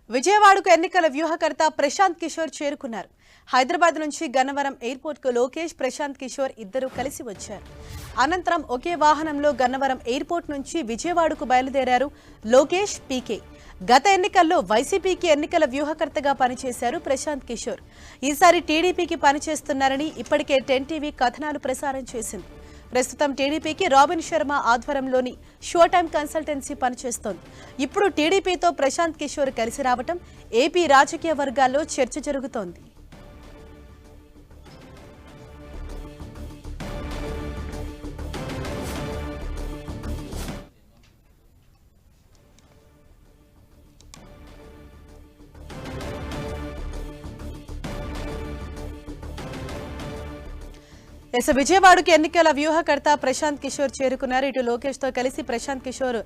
విజయవాడకు ఎన్నికల వ్యూహకర్త ప్రశాంత్ కిషోర్ చేరుకున్నారు. హైదరాబాద్ నుంచి గన్నవరం ఎయిర్పోర్ట్ కు లోకేష్, ప్రశాంత్ కిషోర్ ఇద్దరు కలిసి వచ్చారు. అనంతరం ఒకే వాహనంలో గన్నవరం ఎయిర్పోర్ట్ నుంచి విజయవాడకు బయలుదేరారు లోకేష్, పీకే. గత ఎన్నికల్లో వైసీపీకి ఎన్నికల వ్యూహకర్తగా పనిచేశారు ప్రశాంత్ కిషోర్. ఈసారి టీడీపీకి పనిచేస్తున్నారని ఇప్పటికే 10 టీవీ కథనాలు ప్రసారం చేసింది. ప్రస్తుతం టీడీపీకి రాబిన్ శర్మ ఆధ్వర్యంలోని షో టైమ్ కన్సల్టెన్సీ పనిచేస్తోంది. ఇప్పుడు టీడీపీతో ప్రశాంత్ కిషోర్ కలిసి రావటం ఏపీ రాజకీయ వర్గాల్లో చర్చ జరుగుతోంది. విజయవాడకు ఎన్నికల వ్యూహకర్త ప్రశాంత్ కిషోర్ చేరుకున్నారు. ఇటు లోకేష్ తో కలిసి ప్రశాంత్ కిషోర్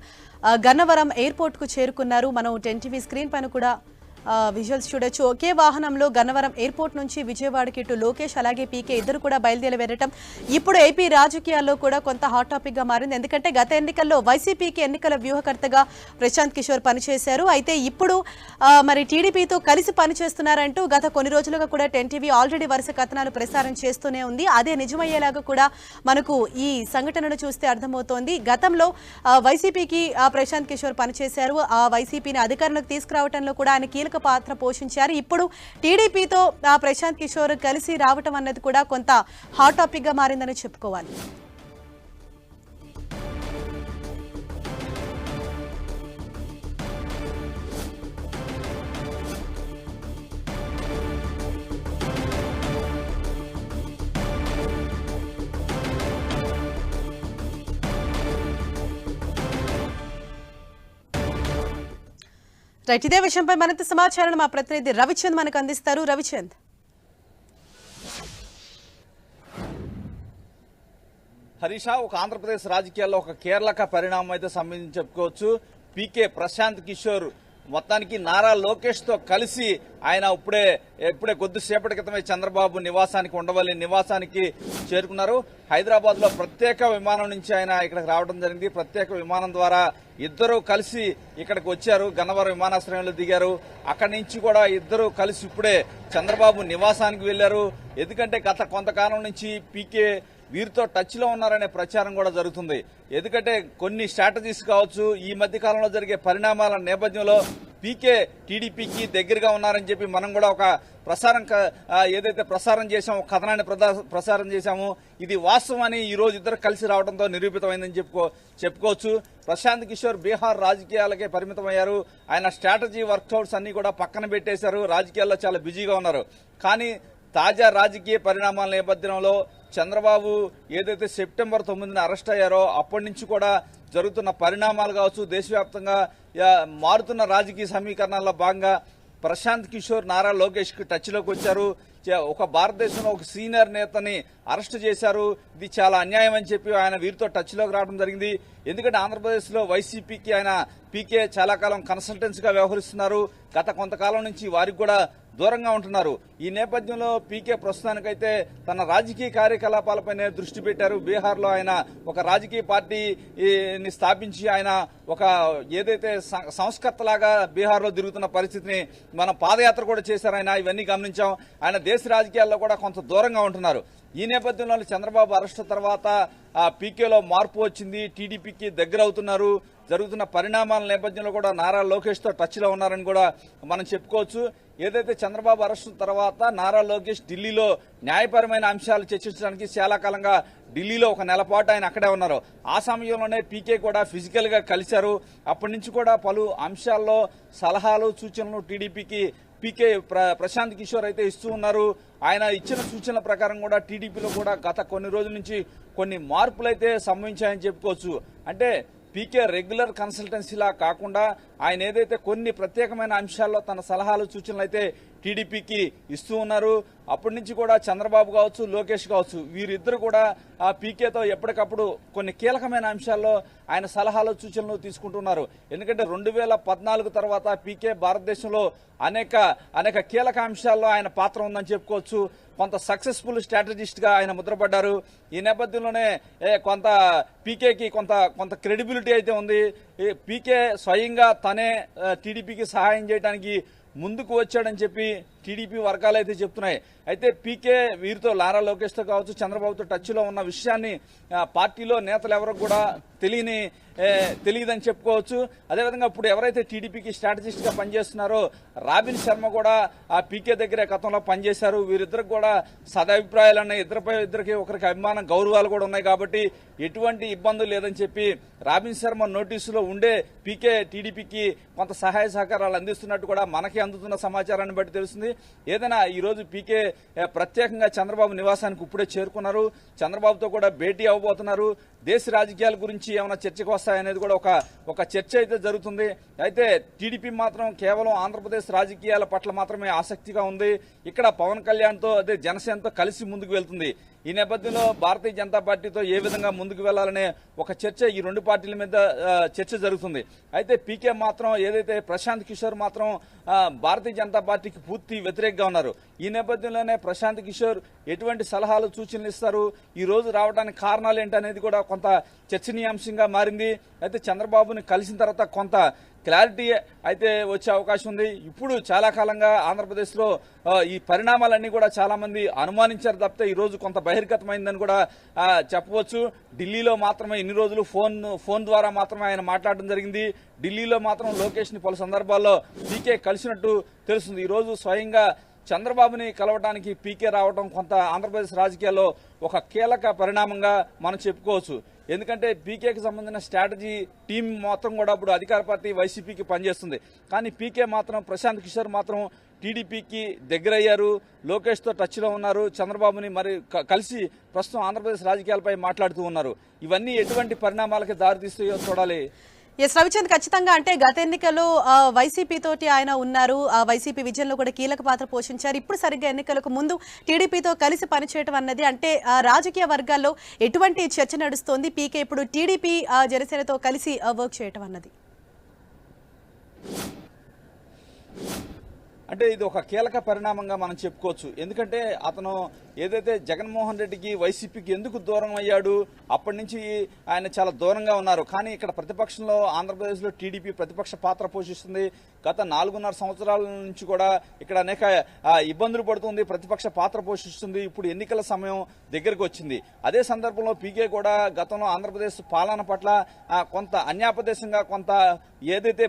గన్నవరం ఎయిర్పోర్ట్ కు చేరుకున్నారు. మనం 10 టీవీ స్క్రీన్ పైన కూడా విజువల్స్ చూడొచ్చు. ఒకే వాహనంలో గన్నవరం ఎయిర్పోర్ట్ నుంచి విజయవాడకి ఇటు లోకేష్ అలాగే పీకే ఇద్దరు కూడా బయలుదేరి వెళ్ళటం ఇప్పుడు ఏపీ రాజకీయాల్లో కూడా కొంత హాట్ టాపిక్ గా మారింది. ఎందుకంటే గత ఎన్నికల్లో వైసీపీకి ఎన్నికల వ్యూహకర్తగా ప్రశాంత్ కిషోర్ పనిచేశారు. అయితే ఇప్పుడు మరి టీడీపీతో కలిసి పనిచేస్తున్నారంటూ గత కొన్ని రోజులుగా కూడా 10 టీవీ ఆల్రెడీ వరుస కథనాలు ప్రసారం చేస్తూనే ఉంది. అదే నిజమయ్యేలాగా కూడా మనకు ఈ సంఘటనను చూస్తే అర్థమవుతోంది. గతంలో వైసీపీకి ప్రశాంత్ కిషోర్ పనిచేశారు. ఆ వైసీపీని అధికారంలోకి తీసుకురావడంలో కూడా ఆయన కీలక పాత్ర పోషించారు. ఇప్పుడు టీడీపీతో ప్రశాంత్ కిషోర్ కలిసి రావటం అన్నది కూడా కొంత హాట్ టాపిక్ గా మారిందని చెప్పుకోవాలి. రైట్, ఇదే విషయంపై మరింత సమాచారం మా ప్రతినిధి రవిచంద్ మనకు అందిస్తారు. రవిచంద్, హరీషా, ఒక ఆంధ్రప్రదేశ్ రాజకీయాల్లో ఒక కీలక పరిణామం అయితే సంబంధించి చెప్పుకోవచ్చు. పీకే ప్రశాంత్ కిషోర్ మొత్తానికి నారా లోకేష్ తో కలిసి ఆయన ఇప్పుడే కొద్దిసేపటి క్రితమే చంద్రబాబు నివాసానికి ఉండవల్లి నివాసానికి చేరుకున్నారు. హైదరాబాద్ లో ప్రత్యేక విమానం నుంచి ఆయన ఇక్కడికి రావడం జరిగింది. ప్రత్యేక విమానం ద్వారా ఇద్దరు కలిసి ఇక్కడికి వచ్చారు. గన్నవరం విమానాశ్రయంలో దిగారు. అక్కడి నుంచి కూడా ఇద్దరు కలిసి ఇప్పుడే చంద్రబాబు నివాసానికి వెళ్లారు. ఎందుకంటే గత కొంతకాలం నుంచి పీకే వీరితో టచ్ లో ఉన్నారనే ప్రచారం కూడా జరుగుతుంది. ఎందుకంటే కొన్ని స్ట్రాటజీస్ కావచ్చు, ఈ మధ్య కాలంలో జరిగే పరిణామాల నేపథ్యంలో పీకే టీడీపీకి దగ్గరగా ఉన్నారని చెప్పి మనం కూడా ఒక ఏదైతే ప్రసారం చేశామో, కథనాన్ని ప్రసారం చేశామో, ఇది వాస్తవం అని ఈ రోజు ఇద్దరు కలిసి రావడంతో నిరూపితమైందని చెప్పుకోవచ్చు. ప్రశాంత్ కిషోర్ బీహార్ రాజకీయాలకే పరిమితమయ్యారు. ఆయన స్ట్రాటజీ వర్కౌట్స్ అన్ని కూడా పక్కన పెట్టేశారు. రాజకీయాల్లో చాలా బిజీగా ఉన్నారు. కానీ తాజా రాజకీయ పరిణామాల నేపథ్యంలో చంద్రబాబు ఏదైతే సెప్టెంబర్ 9న అరెస్ట్ అయ్యారో అప్పటి నుంచి కూడా జరుగుతున్న పరిణామాలు కావచ్చు, దేశవ్యాప్తంగా మారుతున్న రాజకీయ సమీకరణాల్లో భాగంగా ప్రశాంత్ కిషోర్ నారా లోకేష్ కి టచ్ లోకి వచ్చారు. ఒక భారతదేశంలో ఒక సీనియర్ నేతని అరెస్ట్ చేశారు. ఇది చాలా అన్యాయం అని చెప్పి ఆయన వీరితో టచ్ లోకి రావడం జరిగింది. ఎందుకంటే ఆంధ్రప్రదేశ్ లో వైసీపీకి ఆయన పీకే చాలా కాలం కన్సల్టెన్సీ గా వ్యవహరిస్తున్నారు. గత కొంతకాలం నుంచి వారికి కూడా దూరంగా ఉంటున్నారు. ఈ నేపథ్యంలో పీకే ప్రస్తుతానికైతే తన రాజకీయ కార్యకలాపాలపైనే దృష్టి పెట్టారు. బీహార్ లో ఆయన ఒక రాజకీయ పార్టీని స్థాపించి ఆయన ఒక ఏదైతే సంస్కర్తలాగా బీహార్ లో తిరుగుతున్న పరిస్థితిని మనం పాదయాత్ర కూడా చేశారు ఆయన. ఇవన్నీ గమనించాం. ఆయన దేశ రాజకీయాల్లో కూడా కొంత దూరంగా ఉంటున్నారు. ఈ నేపథ్యంలో చంద్రబాబు అరెస్టు తర్వాత పీకేలో మార్పు వచ్చింది. టీడీపీకి దగ్గర అవుతున్నారు. జరుగుతున్న పరిణామాల నేపథ్యంలో కూడా నారా లోకేష్ తో టచ్ లో ఉన్నారని కూడా మనం చెప్పుకోవచ్చు. ఏదైతే చంద్రబాబు అరెస్టు తర్వాత నారా లోకేష్ ఢిల్లీలో న్యాయపరమైన అంశాలు చర్చించడానికి చాలా కాలంగా ఢిల్లీలో ఒక నెల పాటు ఆయన అక్కడే ఉన్నారు. ఆ సమయంలోనే పీకే కూడా ఫిజికల్ గా కలిశారు. అప్పటి నుంచి కూడా పలు అంశాల్లో సలహాలు, సూచనలు టీడీపీకి పీకే ప్రశాంత్ కిషోర్ అయితే ఇస్తూ ఉన్నారు. ఆయన ఇచ్చిన సూచనల ప్రకారం కూడా టీడీపీలో కూడా గత కొన్ని రోజుల నుంచి కొన్ని మార్పులు అయితే సంభవించాయని చెప్పుకోవచ్చు. అంటే పీకే రెగ్యులర్ కన్సల్టెన్సీలా కాకుండా ఆయన ఏదైతే కొన్ని ప్రత్యేకమైన అంశాల్లో తన సలహాలు, సూచనలు అయితే టీడీపీకి ఇస్తూ ఉన్నారు. అప్పటి నుంచి కూడా చంద్రబాబు కావచ్చు, లోకేష్ కావచ్చు, వీరిద్దరు కూడా ఆ పీకేతో ఎప్పటికప్పుడు కొన్ని కీలకమైన అంశాల్లో ఆయన సలహాలు, సూచనలు తీసుకుంటున్నారు. ఎందుకంటే 2014 తర్వాత పీకే భారతదేశంలో అనేక కీలక అంశాల్లో ఆయన పాత్ర ఉందని చెప్పుకోవచ్చు. కొంత సక్సెస్ఫుల్ స్ట్రాటజిస్ట్ గా ఆయన ముద్రపడ్డారు. ఈ నేపథ్యంలోనే కొంత పీకేకి కొంత క్రెడిబిలిటీ అయితే ఉంది. పీకే స్వయంగా తనే టీడీపీకి సహాయం చేయడానికి ముందుకు వచ్చాడని చెప్పి టీడీపీ వర్గాలు అయితే చెప్తున్నాయి. అయితే పీకే వీరితో నారా లోకేష్తో కావచ్చు చంద్రబాబుతో టచ్లో ఉన్న విషయాన్ని పార్టీలో నేతలు ఎవరికి కూడా తెలియదని చెప్పుకోవచ్చు. అదేవిధంగా ఇప్పుడు ఎవరైతే టీడీపీకి స్ట్రాటజిస్ట్ గా పనిచేస్తున్నారో రాబిన్ శర్మ కూడా ఆ పీకే దగ్గరే గతంలో పనిచేశారు. వీరిద్దరికి కూడా సదాభిప్రాయాలు ఉన్నాయి. ఇద్దరికి ఒకరికి అభిమానం గౌరవాలు కూడా ఉన్నాయి కాబట్టి ఎటువంటి ఇబ్బందులు లేదని చెప్పి రాబిన్ శర్మ నోటీసులో ఉండే పీకే టీడీపీకి కొంత సహాయ సహకారాలు అందిస్తున్నట్టు కూడా మనకి అందుతున్న సమాచారాన్ని బట్టి తెలుస్తుంది. ఏదైనా ఈ రోజు పీకే ప్రత్యేకంగా చంద్రబాబు నివాసానికి ఇప్పుడే చేరుకున్నారు. చంద్రబాబుతో కూడా భేటీ అవ్వబోతున్నారు. దేశ రాజకీయాల గురించి ఏమైనా చర్చకు వస్తాయనేది కూడా ఒక చర్చ అయితే జరుగుతుంది. అయితే టీడీపీ మాత్రం కేవలం ఆంధ్రప్రదేశ్ రాజకీయాల పట్ల మాత్రమే ఆసక్తిగా ఉంది. ఇక్కడ పవన్ కళ్యాణ్తో అదే జనసేనతో కలిసి ముందుకు వెళ్తుంది. ఈ నేపథ్యంలో భారతీయ జనతా పార్టీతో ఏ విధంగా ముందుకు వెళ్లాలనే ఒక చర్చ ఈ రెండు పార్టీల మీద చర్చ జరుగుతుంది. అయితే పీకే మాత్రం ఏదైతే ప్రశాంత్ కిషోర్ మాత్రం భారతీయ జనతా పార్టీకి పూర్తి వ్యతిరేకంగా ఉన్నారు. ఈ నేపథ్యంలోనే ప్రశాంత్ కిషోర్ ఎటువంటి సలహాలు సూచనలు ఇస్తారు, ఈ రోజు రావడానికి కారణాలు ఏంటనేది కూడా కొంత చర్చనీయాంశంగా మారింది. అయితే చంద్రబాబుని కలిసిన తర్వాత కొంత క్లారిటీ అయితే వచ్చే అవకాశం ఉంది. ఇప్పుడు చాలా కాలంగా ఆంధ్రప్రదేశ్లో ఈ పరిణామాలన్నీ కూడా చాలా మంది అనుమానించారు తప్పితే ఈ రోజు కొంత బహిర్గతమైందని కూడా చెప్పవచ్చు. ఢిల్లీలో మాత్రమే ఇన్ని రోజులు ఫోన్ ద్వారా మాత్రమే ఆయన మాట్లాడడం జరిగింది. ఢిల్లీలో మాత్రం లోకేష్ ని పలు సందర్భాల్లో పీకే కలిసినట్టు తెలుస్తుంది. ఈ రోజు స్వయంగా చంద్రబాబుని కలవడానికి పీకే రావడం కొంత ఆంధ్రప్రదేశ్ రాజకీయాల్లో ఒక కీలక పరిణామంగా మనం చెప్పుకోవచ్చు. ఎందుకంటే పీకేకి సంబంధించిన స్ట్రాటజీ టీం మొత్తం కూడా ఇప్పుడు అధికార పార్టీ వైసీపీకి పనిచేస్తుంది. కానీ పీకే మాత్రం ప్రశాంత్ కిషోర్ మాత్రం టీడీపీకి దగ్గరయ్యారు. లోకేష్తో టచ్లో ఉన్నారు. చంద్రబాబుని మరి కలిసి ప్రస్తుతం ఆంధ్రప్రదేశ్ రాజకీయాలపై మాట్లాడుతూ ఉన్నారు. ఇవన్నీ ఎటువంటి పరిణామాలకి దారితీస్తాయో చూడాలి. ఎస్ రవిచంద్, ఖచ్చితంగా అంటే గత ఎన్నికల్లో వైసీపీ తోటి ఆయన ఉన్నారు. ఆ వైసీపీ విజయంలో కూడా కీలక పాత్ర పోషించారు. ఇప్పుడు సరిగ్గా ఎన్నికలకు ముందు టీడీపీతో కలిసి పనిచేయడం అన్నది అంటే రాజకీయ వర్గాల్లో ఎటువంటి చర్చ నడుస్తోంది? పీకే ఇప్పుడు టీడీపీ జనసేనతో కలిసి వర్క్ చేయడం అన్నది అంటే ఇది ఒక కీలక పరిణామంగా మనం చెప్పుకోవచ్చు. ఎందుకంటే అతను ఏదైతే జగన్మోహన్ రెడ్డికి వైసీపీకి ఎందుకు దూరం అయ్యాడు, అప్పటి నుంచి ఆయన చాలా దూరంగా ఉన్నారు. కానీ ఇక్కడ ప్రతిపక్షంలో ఆంధ్రప్రదేశ్లో టీడీపీ ప్రతిపక్ష పాత్ర పోషిస్తుంది. గత 4.5 సంవత్సరాల నుంచి కూడా ఇక్కడ అనేక ఇబ్బందులు పడుతుంది, ప్రతిపక్ష పాత్ర పోషిస్తుంది. ఇప్పుడు ఎన్నికల సమయం దగ్గరకు వచ్చింది. అదే సందర్భంలో పీకే కూడా గతంలో ఆంధ్రప్రదేశ్ పాలన పట్ల కొంత అన్యాపదేశంగా కొంత ఏదైతే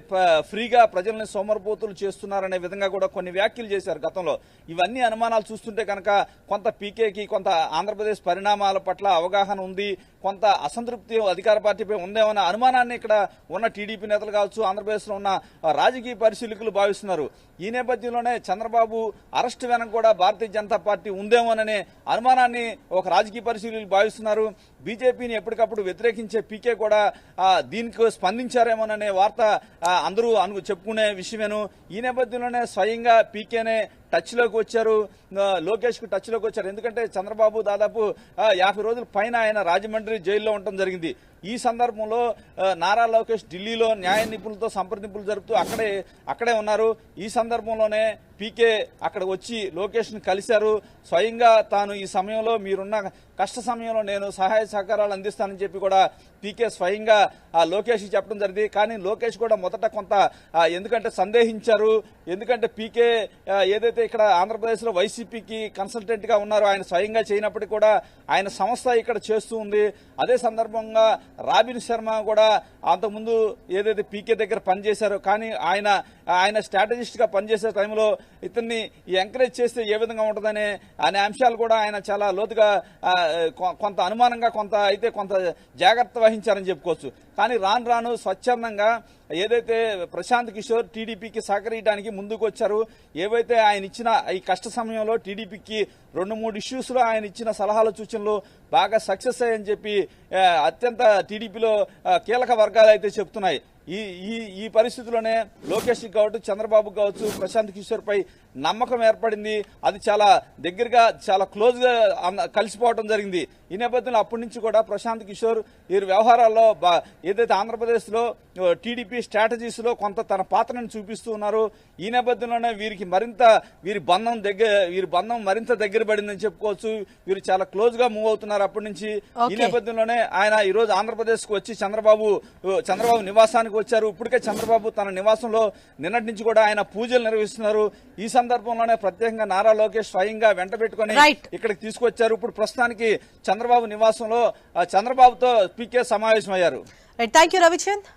ఫ్రీగా ప్రజల్ని సోమరిపోతులు చేస్తున్నారనే విధంగా కూడా కొన్ని వ్యాఖ్యలు చేశారు గతంలో. ఇవన్నీ అనుమానాలు చూస్తుంటే కనుక కొంత పీకేకి కొంత ఆంధ్రప్రదేశ్ పరిణామాల పట్ల అవగాహన ఉంది, కొంత అసంతృప్తి అధికార పార్టీపై ఉందేమన్న అనుమానాన్ని ఇక్కడ ఉన్న టీడీపీ నేతలు కావచ్చు, ఆంధ్రప్రదేశ్లో ఉన్న రాజకీయ పరిశీలకులు భావిస్తున్నారు. ఈ నేపథ్యంలోనే చంద్రబాబు అరెస్టు వెనక కూడా భారతీయ జనతా పార్టీ ఉందేమోననే అనుమానాన్ని ఒక రాజకీయ పరిశీలకులు భావిస్తున్నారు. బీజేపీని ఎప్పటికప్పుడు వ్యతిరేకించే పీకే కూడా దీనికి స్పందించారేమోననే వార్త అందరూ చెప్పుకునే విషయమేను. ఈ నేపథ్యంలోనే స్వయంగా పీకేనే టచ్లోకి వచ్చారు, లోకేష్ కు టచ్లోకి వచ్చారు. ఎందుకంటే చంద్రబాబు దాదాపు 50 రోజుల పైన ఆయన రాజమండ్రి జైల్లో ఉండటం జరిగింది. ఈ సందర్భంలో నారా లోకేష్ ఢిల్లీలో న్యాయ నిపుణులతో సంప్రదింపులు జరుపుతూ అక్కడే ఉన్నారు. ఈ సందర్భంలోనే పీకే అక్కడ వచ్చి లోకేష్ ని కలిశారు. స్వయంగా తాను ఈ సమయంలో మీరున్న కష్ట సమయంలో నేను సహాయ సహకారాలు అందిస్తానని చెప్పి కూడా పీకే స్వయంగా లోకేష్ చెప్పడం జరిగింది. కానీ లోకేష్ కూడా మొదట కొంత ఎందుకంటే సందేహించారు. ఎందుకంటే పీకే ఏదైతే ఇక్కడ ఆంధ్రప్రదేశ్ లో వైసీపీకి కన్సల్టెంట్ గా ఉన్నారో ఆయన స్వయంగా చేయనప్పటికీ కూడా ఆయన సంస్థ ఇక్కడ చేస్తూ ఉంది. అదే సందర్భంగా రాబిన్ శర్మ కూడా అంతకుముందు ఏదైతే పీకే దగ్గర పనిచేశారో కానీ ఆయన స్ట్రాటజిస్ట్ గా పనిచేసే టైంలో ఇతన్ని ఎంకరేజ్ చేస్తే ఏ విధంగా ఉంటుందనే అంశాలు కూడా ఆయన చాలా లోతుగా కొంత అనుమానంగా కొంత జాగ్రత్త వహించారని చెప్పుకోవచ్చు. కానీ రాను స్వచ్ఛందంగా ఏదైతే ప్రశాంత్ కిషోర్ టీడీపీకి సహకరించడానికి ముందుకు వచ్చారు, ఏవైతే ఆయన ఇచ్చిన ఈ కష్ట సమయంలో టీడీపీకి 2-3 ఇష్యూస్ లో ఆయన ఇచ్చిన సలహాలు సూచనలు బాగా సక్సెస్ అయ్యని చెప్పి అత్యంత టీడీపీలో కీలక వర్గాలు అయితే చెప్తున్నాయి. ఈ పరిస్థితుల్లోనే లోకేష్ కావచ్చు, చంద్రబాబు కావచ్చు, ప్రశాంత్ కిషోర్ పై నమ్మకం ఏర్పడింది. అది చాలా దగ్గరగా చాలా క్లోజ్ గా కలిసిపోవడం జరిగింది. ఈ నేపథ్యంలో అప్పటి నుంచి కూడా ప్రశాంత్ కిషోర్ వీరి వ్యవహారాల్లో ఏదైతే ఆంధ్రప్రదేశ్ లో టీడీపీ స్ట్రాటజీస్ లో కొంత తన పాత్రను చూపిస్తూ ఉన్నారు. ఈ నేపథ్యంలోనే వీరి బంధం మరింత దగ్గర పడిందని చెప్పుకోవచ్చు. వీరు చాలా క్లోజ్ గా మూవ్ అవుతున్నారు అప్పటి నుంచి. ఈ నేపథ్యంలోనే ఆయన ఈ రోజు ఆంధ్రప్రదేశ్ కు వచ్చి చంద్రబాబు నివాసానికి వచ్చారు. ఇప్పటికే చంద్రబాబు తన నివాసంలో నిన్నటి నుంచి కూడా ఆయన పూజలు నిర్వహిస్తున్నారు. ఈ సందర్భంలోనే ప్రత్యేకంగా నారా లోకేష్ స్వయంగా వెంట పెట్టుకుని ఇక్కడికి తీసుకొచ్చారు. ఇప్పుడు ప్రస్తుతానికి చంద్రబాబు నివాసంలో చంద్రబాబుతో పీకే సమావేశమయ్యారు. Thank you Ravichand.